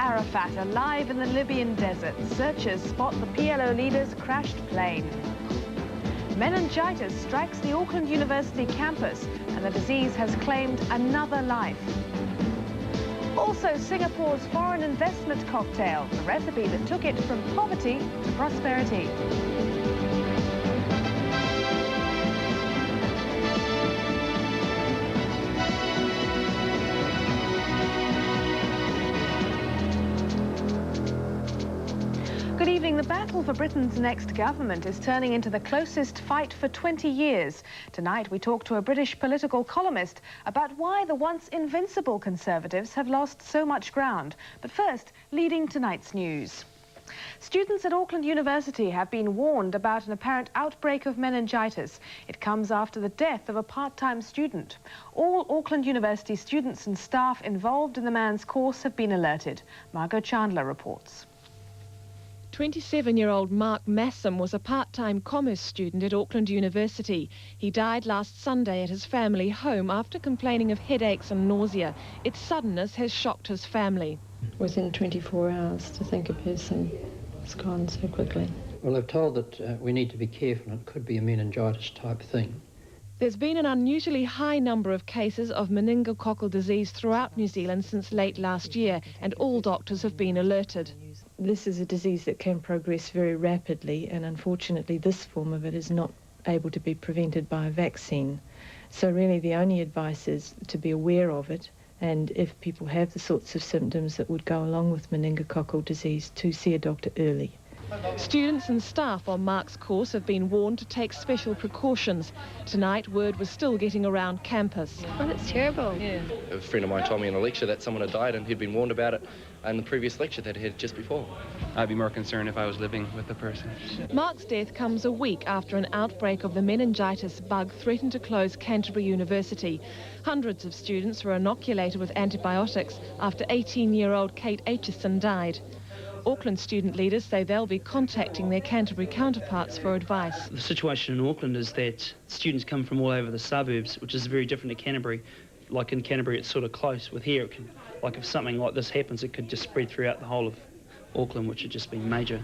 Arafat alive in the Libyan desert. Searchers spot the PLO leader's crashed plane. Meningitis strikes the Auckland University campus and the disease has claimed another life. Also, Singapore's foreign investment cocktail, the recipe that took it from poverty to prosperity. Good evening. The battle for Britain's next government is turning into the closest fight for 20 years. Tonight we talk to a British political columnist about why the once invincible Conservatives have lost so much ground. But first, leading tonight's news. Students at Auckland University have been warned about an apparent outbreak of meningitis. It comes after the death of a part-time student. All Auckland University students and staff involved in the man's course have been alerted. Margot Chandler reports. 27-year-old Mark Massam was a part-time commerce student at Auckland University. He died last Sunday at his family home after complaining of headaches and nausea. Its suddenness has shocked his family. Within 24 hours, to think a person has gone so quickly. Well, I've told that we need to be careful. It could be a meningitis type thing. There's been an unusually high number of cases of meningococcal disease throughout New Zealand since late last year, and all doctors have been alerted. This is a disease that can progress very rapidly, and unfortunately this form of it is not able to be prevented by a vaccine. So really the only advice is to be aware of it, and if people have the sorts of symptoms that would go along with meningococcal disease, to see a doctor early. Students and staff on Mark's course have been warned to take special precautions. Tonight, word was still getting around campus. Oh, that's terrible. Yeah. A friend of mine told me in a lecture that someone had died and he'd been warned about it in the previous lecture that he had just before. I'd be more concerned if I was living with the person. Mark's death comes a week after an outbreak of the meningitis bug threatened to close Canterbury University. Hundreds of students were inoculated with antibiotics after 18-year-old Kate Aitchison died. Auckland student leaders say they'll be contacting their Canterbury counterparts for advice. The situation in Auckland is that students come from all over the suburbs, which is very different to Canterbury. Like in Canterbury, it's sort of close. With here, it can, like if something like this happens, it could just spread throughout the whole of Auckland, which would just be major.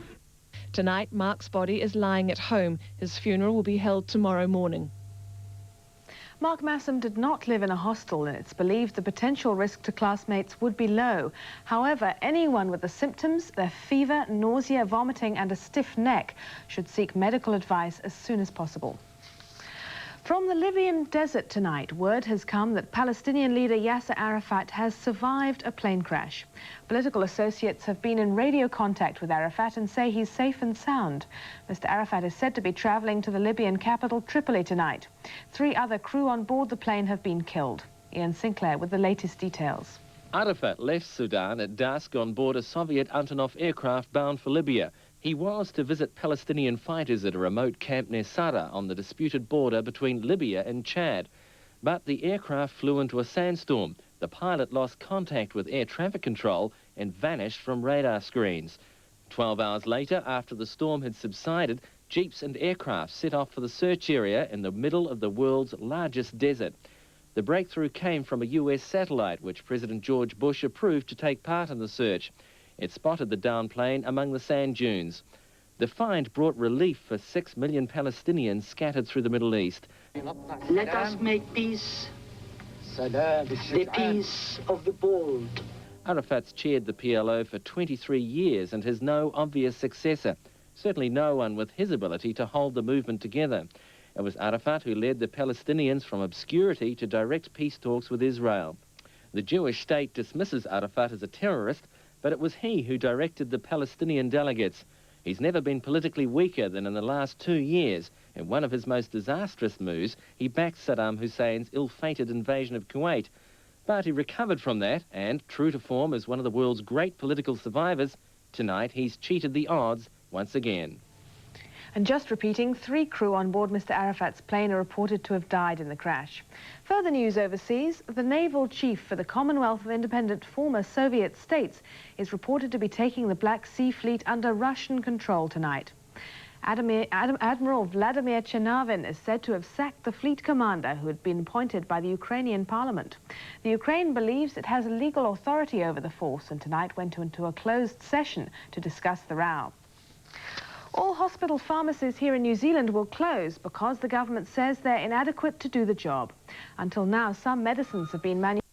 Tonight, Mark's body is lying at home. His funeral will be held tomorrow morning. Mark Massam did not live in a hostel, and it's believed the potential risk to classmates would be low. However, anyone with the symptoms, their fever, nausea, vomiting and a stiff neck should seek medical advice as soon as possible. From the Libyan desert tonight, word has come that Palestinian leader Yasser Arafat has survived a plane crash. Political associates have been in radio contact with Arafat and say he's safe and sound. Mr. Arafat is said to be travelling to the Libyan capital Tripoli tonight. 3 other crew on board the plane have been killed. Ian Sinclair with the latest details. Arafat left Sudan at dusk on board a Soviet Antonov aircraft bound for Libya. He was to visit Palestinian fighters at a remote camp near Sada on the disputed border between Libya and Chad. But the aircraft flew into a sandstorm. The pilot lost contact with air traffic control and vanished from radar screens. 12 hours later, after the storm had subsided, jeeps and aircraft set off for the search area in the middle of the world's largest desert. The breakthrough came from a US satellite, which President George Bush approved to take part in the search. It spotted the downed plane among the sand dunes. The find brought relief for 6 million Palestinians scattered through the Middle East. Let us make peace, the peace of the bold. Arafat's chaired the PLO for 23 years and has no obvious successor, certainly no one with his ability to hold the movement together. It was Arafat who led the Palestinians from obscurity to direct peace talks with Israel. The Jewish state dismisses Arafat as a terrorist, but it was he who directed the Palestinian delegates. He's never been politically weaker than in the last 2 years. In one of his most disastrous moves, he backed Saddam Hussein's ill-fated invasion of Kuwait. But he recovered from that, and, true to form as one of the world's great political survivors, tonight he's cheated the odds once again. And just repeating, 3 crew on board Mr. Arafat's plane are reported to have died in the crash. Further news overseas, the naval chief for the Commonwealth of Independent Former Soviet States is reported to be taking the Black Sea Fleet under Russian control tonight. Admiral Vladimir Chernovin is said to have sacked the fleet commander who had been appointed by the Ukrainian parliament. The Ukraine believes it has legal authority over the force and tonight went into a closed session to discuss the row. All hospital pharmacies here in New Zealand will close because the government says they're inadequate to do the job. Until now, some medicines have been manufactured